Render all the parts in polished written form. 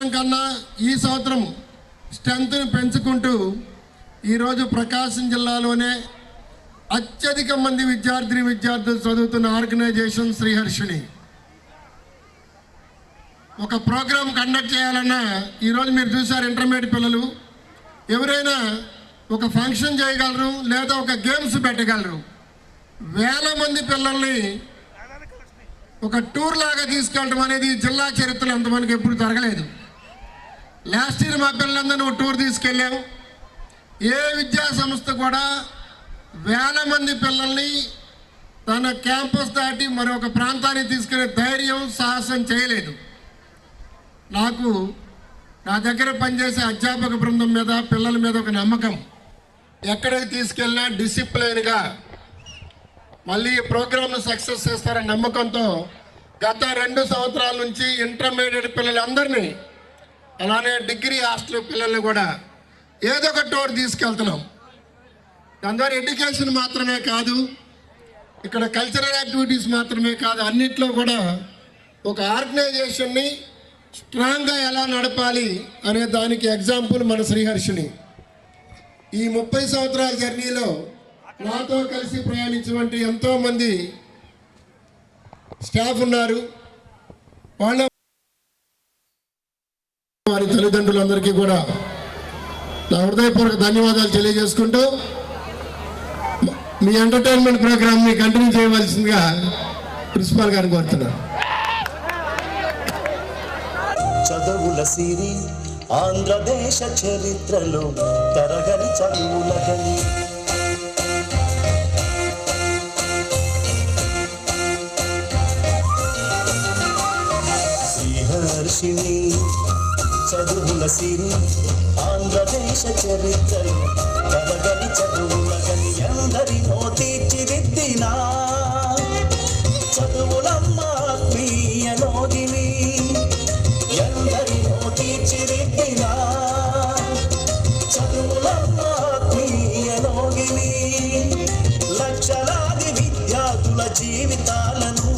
కన్నా ఈ సంవత్సరం స్ట్రెంత్ని పెంచుకుంటూ ఈరోజు ప్రకాశం జిల్లాలోనే అత్యధిక మంది విద్యార్థులు చదువుతున్న ఆర్గనైజేషన్ శ్రీహర్షిణి. ఒక ప్రోగ్రాం కండక్ట్ చేయాలన్నా ఈరోజు మీరు చూసారు, ఇంటర్మీడియట్ పిల్లలు ఎవరైనా ఒక ఫంక్షన్ చేయగలరు, లేదా ఒక గేమ్స్ పెట్టగలరు. వేల మంది పిల్లల్ని ఒక టూర్ లాగా తీసుకెళ్ళడం అనేది జిల్లా చరిత్రలో అంతమందికి ఎప్పుడు జరగలేదు. లాస్ట్ ఇయర్ మా పిల్లలందరినీ ఒక టూర్ తీసుకెళ్ళాం. ఏ విద్యా సంస్థ కూడా వేల మంది పిల్లల్ని తన క్యాంపస్ దాటి మరొక ప్రాంతానికి తీసుకెళ్లే ధైర్యం, సాహసం చేయలేదు. నా దగ్గర పనిచేసే అధ్యాపక బృందం మీద, పిల్లల మీద ఒక నమ్మకం. ఎక్కడికి తీసుకెళ్ళినా డిసిప్లైన్గా మళ్ళీ ఈ ప్రోగ్రామ్ను సక్సెస్ చేస్తారన్న నమ్మకంతో గత 2 సంవత్సరాల నుంచి ఇంటర్మీడియట్ పిల్లలందరినీ, అలానే డిగ్రీ హాస్టల్ పిల్లల్ని కూడా ఏదో ఒక టూర్ తీసుకెళ్తున్నాం. దాని ద్వారా ఎడ్యుకేషన్ మాత్రమే కాదు, ఇక్కడ కల్చరల్ యాక్టివిటీస్ మాత్రమే కాదు, అన్నిట్లో కూడా ఒక ఆర్గనైజేషన్ని స్ట్రాంగ్గా ఎలా నడపాలి అనే దానికి ఎగ్జాంపుల్ మన శ్రీహర్షిణి. ఈ 30 సంవత్సరాల జర్నీలో నాతో కలిసి ప్రయాణించినటువంటి ఎంతోమంది స్టాఫ్ ఉన్నారు. వారి తల్లిదండ్రులందరికీ కూడా నా హృదయపూర్వక ధన్యవాదాలు తెలియజేసుకుంటూ మీ ఎంటర్టైన్మెంట్ ప్రోగ్రామ్ని కంటిన్యూ చేయవలసిందిగా ప్రిన్సిపాల్ గారిని కోరుతున్నాను. చదువుల సిరి ఆంధ్రదేశ చరిత్రలో తరగని చదువుల గని, శ్రీహర్షిణి చదువుల సిరి ఆంధ్రదేశ చరిత్రలో తరగని చదువుల గని, ఎందరినో తీర్చిదిద్దినా చదువులమ్మ ఆత్మీయ నోదిని, ఎందరినో తీర్చిదిద్దినా చదువులమ్మ ఆత్మీయ నోగిని, లక్షలాది విద్యార్థుల జీవితాలను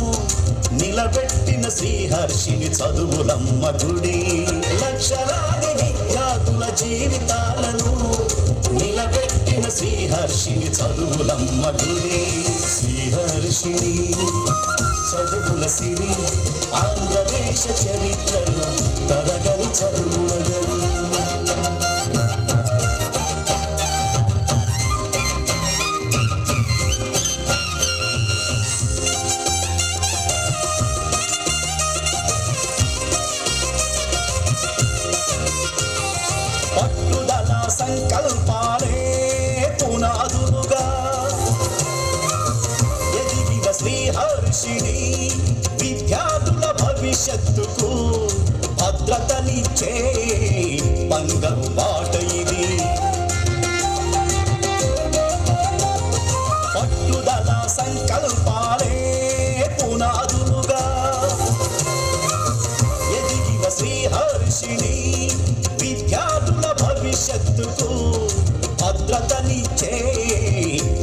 నిలబెట్టిన శ్రీహర్షిణి చదువులమ్మ గుడి. లక్షలాది విద్యార్థుల జీవితాలను నిలబెట్టిన శ్రీహర్షిణి చదువులమ్మ గుడి. శ్రీహర్షిణి చదువుల సిరి ఆంధ్రదేశ చరిత్రలో తరగని చదువుల గని. పట్టుదల సంకల్పాలే పునాదులుగా ఎదిగిన శ్రీహర్షిణి విద్యార్థుల భవిష్యత్తుకు భద్రతనిచ్చే బంగారు బాట ఇది. పట్టుదల సంకల్పాలే పునాదులుగా ఎదిగిన శ్రీహర్షిణి విద్యార్థుల భవిష్యత్తుకు భద్రతనిచ్చే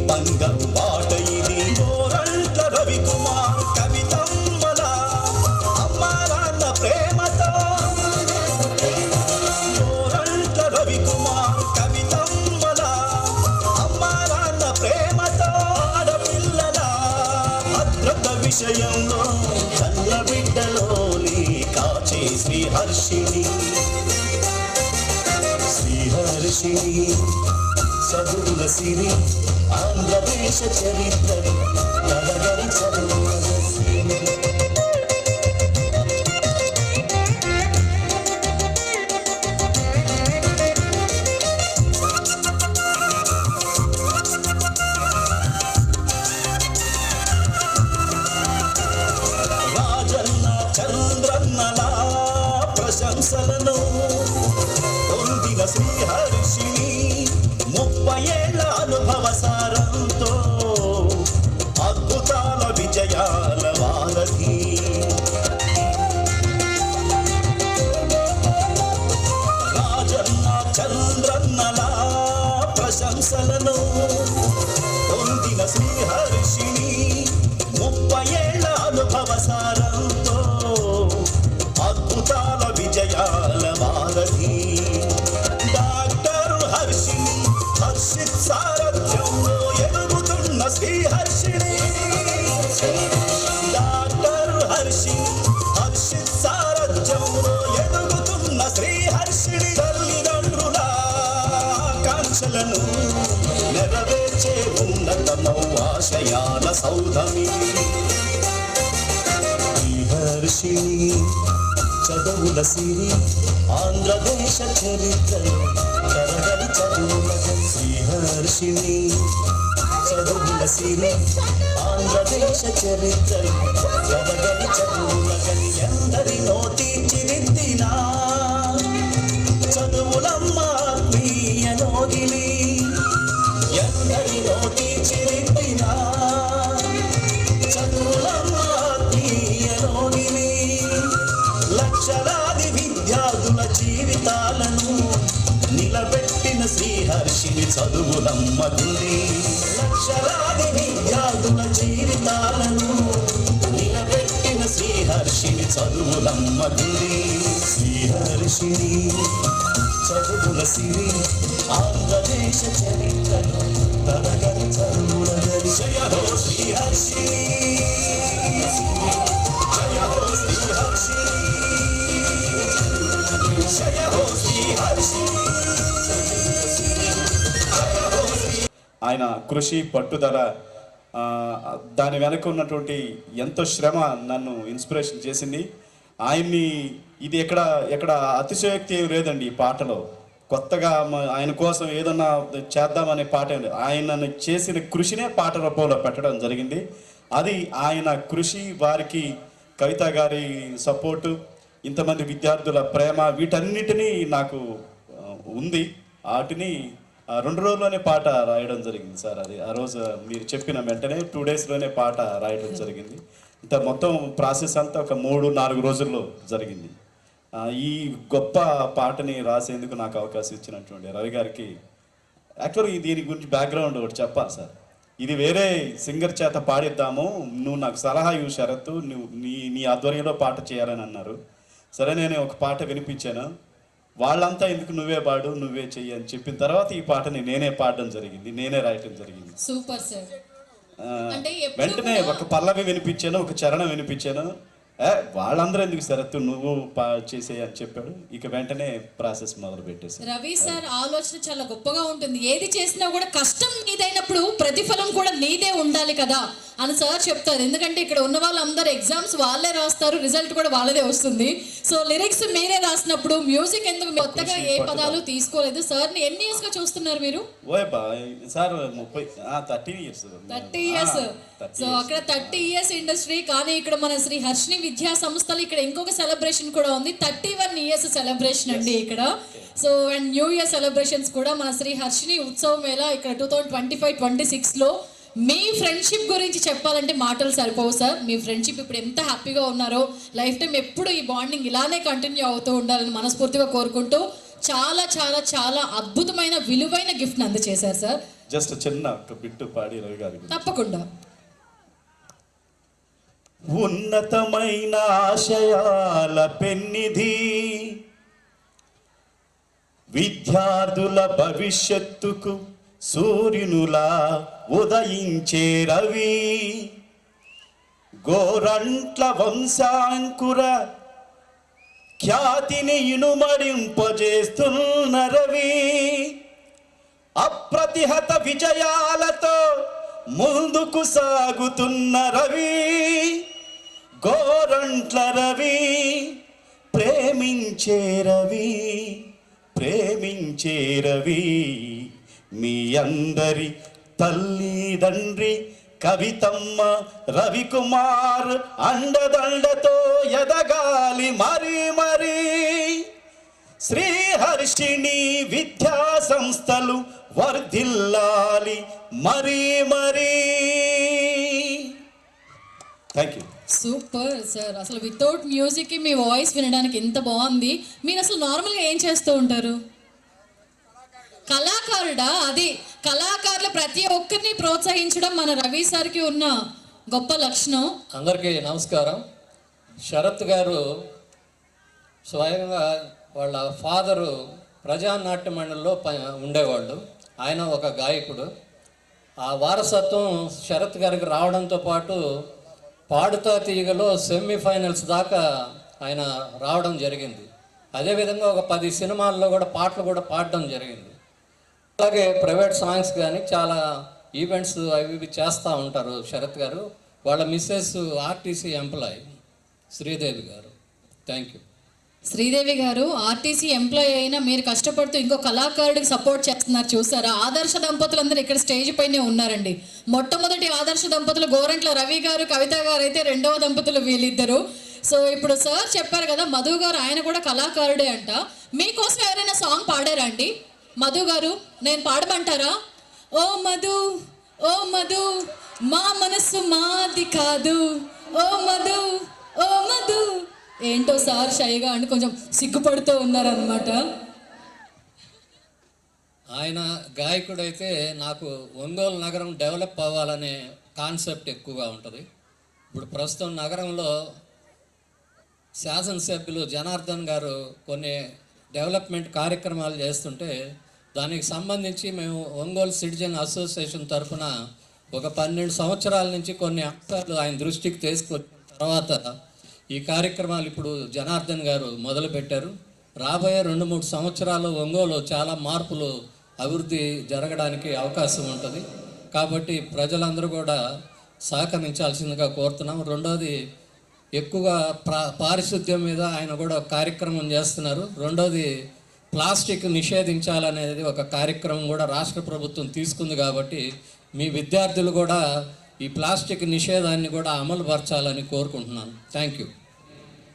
బంగారు బాట ఇది. గోరంట్ల రవికుమార్ కవితమ్మల అమ్మారాన్న ప్రేమతో, గోరంట్ల రవికుమార్ కవితమ్మల అమ్మారాన్న ప్రేమతో, ఆడపిల్లల భద్రత విషయంలో కన్న బిడ్డలోని కాచే శ్రీహర్షిణి. శ్రీహర్షిణి చదువుల సిరి ఆంధ్రదేశ చరిత్రలో తరగని చదువుల గని. రాజన్న చంద్రన్నల ప్రశంసలను పొందిన శ్రీహర్షిణి 30 ఏళ్ల అనుభవ సారంతో అద్భుతాల విజయాల వారధి. రాజన్న చంద్రన్నల ప్రశంసలను పొందిన శ్రీహర్షిణి 30 ఏళ్ల అనుభవ సారంతో అద్భుతాల విజయాల ఔషధి. డాక్టర్ హర్షిణి హర్షిత్ సారథ్యంలో ఎదుగుతున్న శ్రీహర్షిణి. డాక్టర్ హర్షిణి హర్షిత్ సారథ్యంలో ఎదుగుతున్న శ్రీహర్షిణి. తల్లిదండ్రుల ఆకాంక్షలను నెరవేర్చే ఉన్నతమౌ ఆశయాల సౌధమి. శ్రీహర్షిణి చదువుల సిరి ఆంధ్రదేశ చరిత్రలో తరగని చదువుల. శ్రీహర్షిణి చదువుల సిరి ఆంధ్రదేశ చరిత్రలో తరగని చదువుల. ఎందరినో తీర్చిదిద్దిన చదువులమ్మ ఆత్మీయ నోగిలి. ఎందరినో తీర్చిదిద్దిన చదువులమ్మ ఆత్మీయ నోగిలి. లక్షలాది విద్యార్థుల జీవితాలను నిలబెట్టిన శ్రీహర్షిని చదువులమ్మ గుడి. లక్షలాది విద్యార్థుల జీవితాలను నిలబెట్టిన శ్రీహర్షిని చదువులమ్మ గుడి. శ్రీహర్షిని చదువుల సిరి ఆంధ్రదేశ చరిత్రలో తరగని చదువుల గరి. జయ హో శ్రీహర్షిని, జయ హో శ్రీహర్షిని, జయ హో శ్రీహర్షిని. ఆయన కృషి పట్టుదల, దాని వెనక ఉన్నటువంటి ఎంతో శ్రమ నన్ను ఇన్స్పిరేషన్ చేసింది. ఆయన్ని ఇది ఎక్కడ అతిశయోక్తి ఏం లేదండి. ఈ పాటలో కొత్తగా ఆయన కోసం ఏదన్నా చేద్దామనే పాట ఏం లేదు. ఆయన చేసిన కృషినే పాట రూపంలో పెట్టడం జరిగింది. అది ఆయన కృషి, వారికి కవిత గారి సపోర్టు, ఇంతమంది విద్యార్థుల ప్రేమ, వీటన్నిటినీ నాకు ఉంది. వాటిని 2 రోజుల్లోనే పాట రాయడం జరిగింది సార్. అది ఆ రోజు మీరు చెప్పిన వెంటనే 2 డేస్లోనే పాట రాయడం జరిగింది. ఇంత మొత్తం ప్రాసెస్ అంతా ఒక 3-4 రోజుల్లో జరిగింది. ఈ గొప్ప పాటని రాసేందుకు నాకు అవకాశం ఇచ్చినటువంటి రవి గారికి, యాక్చువల్గా దీని గురించి బ్యాక్గ్రౌండ్ ఒకటి చెప్పాలి సార్. ఇది వేరే సింగర్ చేత పాడిద్దాము, నువ్వు నాకు సలహా ఇవ్వు శరత్, నువ్వు నీ ఆధ్వర్యంలో పాట చేయాలని అన్నారు. సరే, నేను ఒక పాట వినిపించాను. వాళ్ళంతా ఎందుకు నువ్వే పాడు, నువ్వే చెయ్యి అని చెప్పిన తర్వాత ఈ పాటని నేనే పాడడం జరిగింది, నేనే రాయటం జరిగింది. Super sir. వెంటనే ఒక పల్లవి వినిపించాను, ఒక చరణం వినిపించాను. వాళ్ళందరూ ఎందుకు శరత్, నువ్వు చేసేయి అని చెప్పాడు. ఇక వెంటనే ప్రాసెస్ మొదలు పెట్టేసి. రవి సార్ ఆలోచన చాలా గొప్పగా ఉంటుంది. ఏది చేసినా కూడా కష్టం నీదైనప్పుడు ప్రతిఫలం కూడా నీదే ఉండాలి కదా అని సార్ చెప్తారు. ఎందుకంటే ఇక్కడ ఉన్న వాళ్ళందరూ ఎగ్జామ్స్ వాళ్ళే రాస్తారు, రిజల్ట్ కూడా వాళ్ళదే వస్తుంది. సో లిరిక్స్ మీరే రాసినప్పుడు మ్యూజిక్ ఎందుకు కొత్తగా ఏ పదాలు తీసుకోలేదు. సార్ని ఎన్ని ఇయర్స్ గా చూస్తున్నారు మీరు? Sir 30 years. సో అక్కడ 30 ఇయర్స్ ఇండస్ట్రీ. కానీ ఇక్కడ మన శ్రీ హర్షిని విద్యా సంస్థలు ఇక్కడ ఇంకొక సెలబ్రేషన్ కూడా ఉంది, 31 ఇయర్స్ సెలబ్రేషన్ అండి ఇక్కడ. So and new year celebrations కూడా మన శ్రీ హర్షిని ఉత్సవ మేళ ఇక్కడ 2025-26లో. మీ ఫ్రెండ్షిప్ గురించి చెప్పాలంటే మాటలు సరిపోవు సార్. మీ ఫ్రెండ్షిప్ ఇప్పుడు ఎంత హ్యాపీగా ఉన్నారో, లైఫ్ టైం ఎప్పుడు ఈ బాండింగ్ ఇలానే కంటిన్యూ అవుతూ ఉండాలని మనస్ఫూర్తిగా కోరుకుంటూ చాలా చాలా చాలా అద్భుతమైన విలువైన గిఫ్ట్ని అందజేశారు సార్. జస్ట్ చిన్న ఒక బిట్టు పాడి రవి గారి. తప్పకుండా. ఉన్నతమైన ఆశయాల పెన్నిధి, విద్యార్థుల భవిష్యత్తుకు సూర్యునులా ఉదయించే రవి, గోరంట్ల వంశాంకుర ఖ్యాతిని ఇనుమడింపజేస్తున్న రవి, అప్రతిహత విజయాలతో ముందుకు సాగుతున్న రవి, గోరంట్ల రవి, ప్రేమించే రవి, ప్రేమించే రవి, మీ అందరి తల్లిదండ్రి కవితమ్మ రవికుమార్ అండదండతో ఎదగాలి మరి మరి. శ్రీహర్షిని విద్యా సంస్థలు వర్ధిల్లాలి మరి మరి. Thank you. Super sir. అసలు వితౌట్ మ్యూజిక్ మీ వాయిస్ వినడానికి ఎంత బాగుంది. మీరు అసలు నార్మల్గా ఏం చేస్తూ ఉంటారు? కళాకారుడా? అది కళాకారులు ప్రతి ఒక్కరిని ప్రోత్సహించడం మన రవి సార్కి ఉన్న గొప్ప లక్షణం. అందరికీ నమస్కారం. శరత్ గారు స్వయంగా వాళ్ళ ఫాదరు ప్రజానాట్య మండలిలో ఉండేవాళ్ళు. ఆయన ఒక గాయకుడు. ఆ వారసత్వం శరత్ గారికి రావడంతో పాటు పాడుతా తీగలో సెమీఫైనల్స్ దాకా ఆయన రావడం జరిగింది. అదేవిధంగా ఒక 10 సినిమాల్లో కూడా పాటలు కూడా పాడడం జరిగింది. అలాగే ప్రైవేట్ సాంగ్స్ కానీ చాలా ఈవెంట్స్ అవి ఇవి చేస్తూ ఉంటారు శరత్ గారు. వాళ్ళ మిస్సెస్ ఆర్టీసీ ఎంప్లాయ్ శ్రీదేవి గారు. Thank you. శ్రీదేవి గారు ఆర్టీసీ ఎంప్లాయ్ అయినా మీరు కష్టపడుతూ ఇంకో కళాకారుడికి సపోర్ట్ చేస్తున్నారు చూసారా. ఆదర్శ దంపతులు అందరూ ఇక్కడ స్టేజ్ పైనే ఉన్నారండి. మొట్టమొదటి ఆదర్శ దంపతులు గోరంట్ల రవి గారు కవిత గారు అయితే, రెండవ దంపతులు వీళ్ళిద్దరు. సో ఇప్పుడు సార్ చెప్పారు కదా మధు గారు, ఆయన కూడా కళాకారుడే అంట. మీకోసం ఎవరైనా సాంగ్ పాడారా అండి? మధు గారు నేను పాడమంటారా? ఓ మధు ఓ మధు మా మనసు మాది కాదు, ఓ మధు ఓ మధు. ఏంటో సార్ షైగా అండి కొంచెం సిగ్గుపడుతూ ఉన్నారనమాట. ఆయన గాయకుడైతే నాకు ఒంగోలు నగరం డెవలప్ అవ్వాలనే కాన్సెప్ట్ ఎక్కువగా ఉంటుంది. ఇప్పుడు ప్రస్తుతం నగరంలో శాసనసభ్యులు జనార్దన్ గారు కొన్ని డెవలప్మెంట్ కార్యక్రమాలు చేస్తుంటే దానికి సంబంధించి మేము ఒంగోలు సిటిజన్ అసోసియేషన్ తరఫున ఒక 12 సంవత్సరాల నుంచి కొన్ని అంశాలు ఆయన దృష్టికి తీసుకొచ్చిన తర్వాత ఈ కార్యక్రమాలు ఇప్పుడు జనార్దన్ గారు మొదలుపెట్టారు. రాబోయే 2-3 సంవత్సరాలు ఒంగోలు చాలా మార్పులు అభివృద్ధి జరగడానికి అవకాశం ఉంటుంది. కాబట్టి ప్రజలందరూ కూడా సహకరించాల్సిందిగా కోరుతున్నాం. రెండోది ఎక్కువగా పారిశుద్ధ్యం మీద ఆయన కూడా కార్యక్రమం చేస్తున్నారు. రెండోది ప్లాస్టిక్ నిషేధించాలనేది ఒక కార్యక్రమం కూడా రాష్ట్ర ప్రభుత్వం తీసుకుంది. కాబట్టి మీ విద్యార్థులు కూడా ఈ ప్లాస్టిక్ నిషేధాన్ని కూడా అమలు పరచాలని కోరుకుంటున్నాను. Thank you.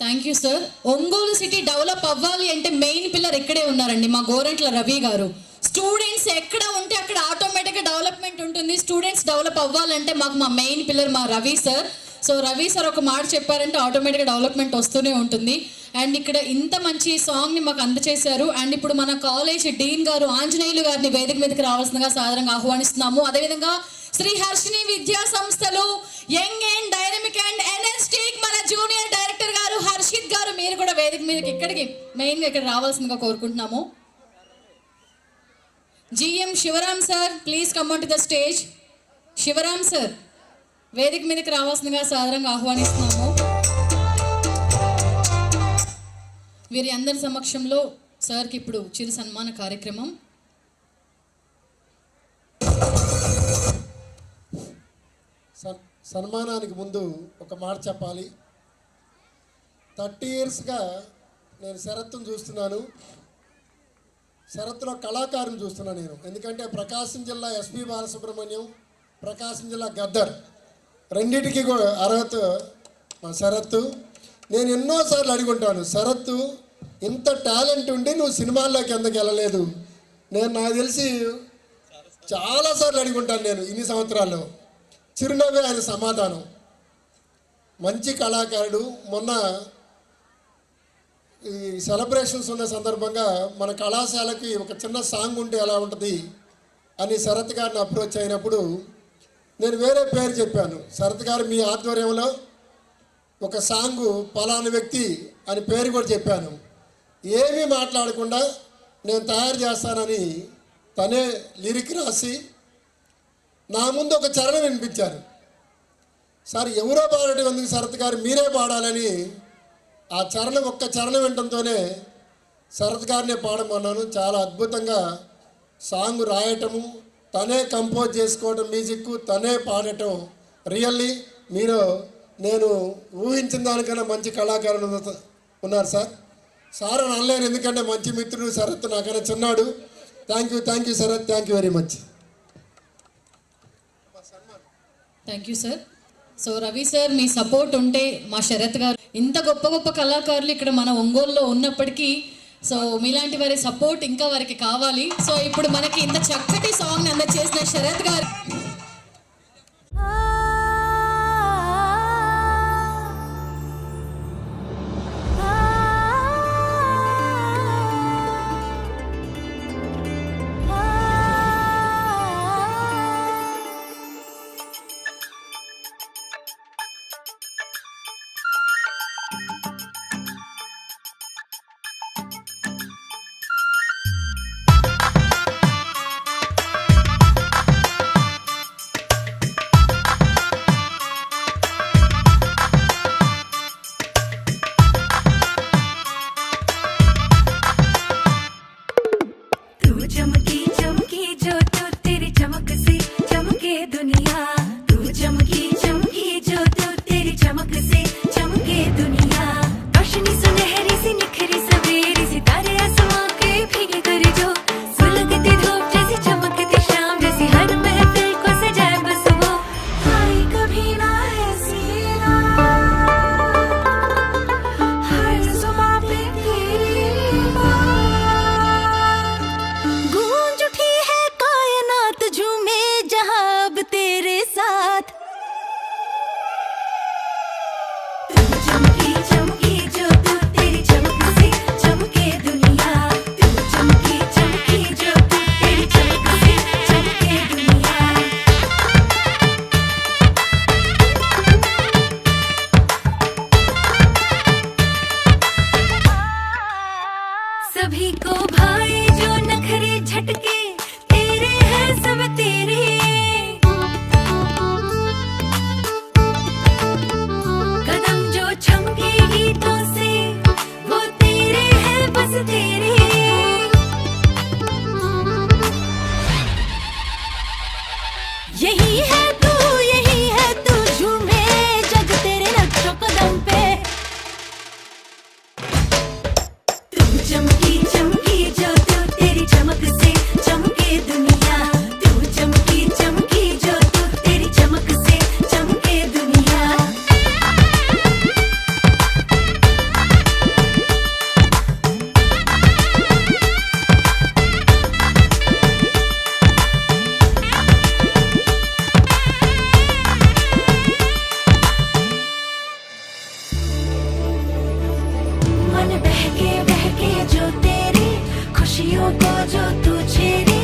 Thank you sir. Ongole city develop అవ్వాలి అంటే మెయిన్ పిల్లర్ ఇక్కడే ఉన్నారండి, మా గోరంట్ల రవి గారు. స్టూడెంట్స్ ఎక్కడ ఉంటే అక్కడ ఆటోమేటిక్గా డెవలప్మెంట్ ఉంటుంది. స్టూడెంట్స్ డెవలప్ అవ్వాలంటే మాకు మా మెయిన్ పిల్లర్ మా Ravi sir. So Ravi sir ఒక మాట చెప్పారంటే ఆటోమేటిక్గా డెవలప్మెంట్ వస్తూనే ఉంటుంది. అండ్ ఇక్కడ ఇంత మంచి సాంగ్ని మాకు అందచేశారు. అండ్ ఇప్పుడు మన కాలేజ్ డీన్ గారు ఆంజనేయులు గారిని వేదిక మీదకి రావాల్సిందిగా సాధారణంగా ఆహ్వానిస్తున్నాము. అదేవిధంగా శ్రీ హర్షిని విద్యా సంస్థలు young and dynamic and energetic మన జూనియర్ డైరెక్టర్ గారు హర్షిత్ గారు, మీరు కూడా వేదిక మీదకి ఇక్కడికి మెయిన్గా ఇక్కడ రావాల్సిందిగా కోరుకుంటున్నాము. GM Sivaram sir please come on to the stage. Sivaram sir వేదిక మీదకి రావాల్సిందిగా సాధారణంగా ఆహ్వానిస్తున్నాము. వీరి అందరి సమక్షంలో సార్కి ఇప్పుడు చిరు సన్మాన కార్యక్రమం. సన్మానానికి ముందు ఒక మాట చెప్పాలి. 30 ఇయర్స్గా నేను శరత్తును చూస్తున్నాను. శరత్తులో కళాకారుని చూస్తున్నాను నేను. ఎందుకంటే ప్రకాశం జిల్లా ఎస్పి బాలసుబ్రహ్మణ్యం, ప్రకాశం జిల్లా గద్దర్ రెండింటికి కూడా అర్హత మా శరత్తు. నేను ఎన్నోసార్లు అడుగుంటాను, శరత్తు ఇంత టాలెంట్ ఉండి నువ్వు సినిమాల్లోకి ఎందుకు వెళ్ళలేదు? నాకు తెలిసి చాలాసార్లు అడుగుంటాను నేను ఇన్ని సంవత్సరాల్లో. చిరునవ్వే ఆయన సమాధానం. మంచి కళాకారుడు. మొన్న ఈ సెలబ్రేషన్స్ ఉన్న సందర్భంగా మన కళాశాలకి ఒక చిన్న సాంగ్ ఉంటే ఎలా ఉంటుంది అని శరత్ గారిని అప్రోచ్ అయినప్పుడు నేను వేరే పేరు చెప్పాను. శరత్ గారు మీ ఆధ్వర్యంలో ఒక సాంగు పలానా వ్యక్తి అని పేరు కూడా చెప్పాను. ఏమీ మాట్లాడకుండా నేను తయారు చేస్తానని తనే లిరిక్ రాసి నా ముందు ఒక చరణం వినిపించారు. సార్ ఎవరో పాడటం ఎందుకు శరత్ గారు, మీరే పాడాలని ఆ చరణం ఒక్క చరణం వినటంతోనే శరత్ గారినే పాడమన్నాను. చాలా అద్భుతంగా సాంగ్ రాయటము, తనే కంపోజ్ చేసుకోవటం, మ్యూజిక్ తనే పాడటం రియల్లీ మీరు నేను ఊహించిన దానికన్నా మంచి కళాకారులు ఉన్నారు సార్. సార్ అని అనలేను, ఎందుకంటే మంచి మిత్రుడు శరత్, నాకన్నా చిన్నాడు. Thank you Sarath, thank you very much. Thank you sir. So Ravi sir మీ సపోర్ట్ ఉంటే మా శరత్ గారు, ఇంత గొప్ప గొప్ప కళాకారులు ఇక్కడ మన ఒంగోలులో ఉన్నప్పటికీ సో మీలాంటి వారి సపోర్ట్ ఇంకా వారికి కావాలి. సో ఇప్పుడు మనకి ఇంత చక్కటి సాంగ్ అందజేసిన శరత్ గారు सभी को भाई जो नखरे झटके तेरे हैं सब तेरे कदम जो छमके गीतों से वो तेरे हैं बस तेरे यही है तू झूमे जग तेरे नक्शो कदम पे तू चमकी चमकी जो तू तेरी चमक से चमके दुनिया तू चमकी चमकी जो तू तेरी चमक से चमके दुनिया मन बहके जो तेरी खुशियों को जो तू छेड़े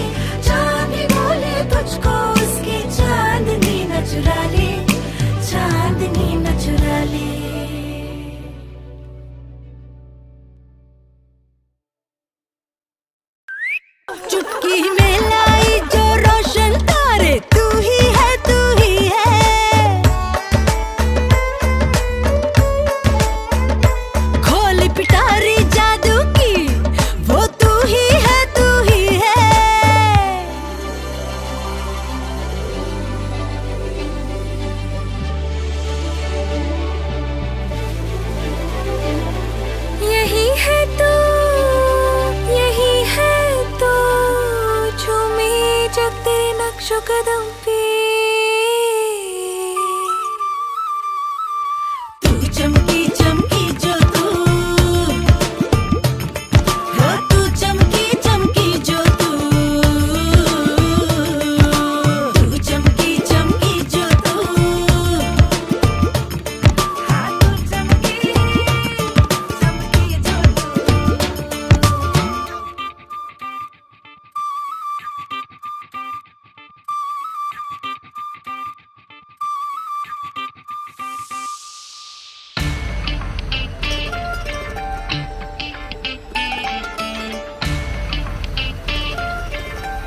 चांदनी बोले तुझको उसकी चांदनी न चुरा ले चांदनी न चुरा ले चुटकी में लाई जो रोशन तारे तू ही है खोली पिटारी जादू की वो तू ही है यही है तो झूमे जग तेरे नक्शो कदम पे तू चमकी चमकी जो तू हो तू चमकी चमकी जो तू चमकी चमकी जो तू हाँ तू चमकी चमकी जो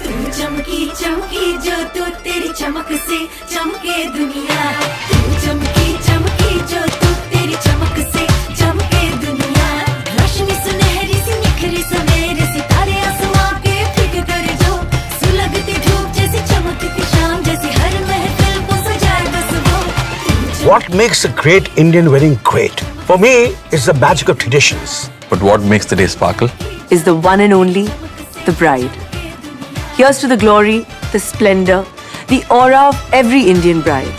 तू चमकी चमकी जो तू तेरी चमक से चमके दुनिया तू चमकी चमकी जो तू तेरी चमक से चमके दुनिया रोशनी सुनहरी सी निखरी सवेरे सितारे आसमां के फिक करे जो सुलगती धूप जैसी चमकती शाम जैसी हर महफिल को सजाए बस वो What makes a great Indian wedding great? For me, it's the magic of traditions. But what makes the day sparkle? Is the one and only, the bride. Here's to the glory, the splendor, the aura of every Indian bride.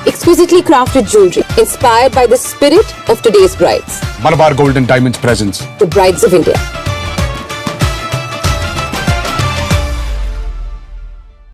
Exquisitely crafted jewelry inspired by the spirit of today's brides, Malabar Gold and Diamonds presents the brides of India.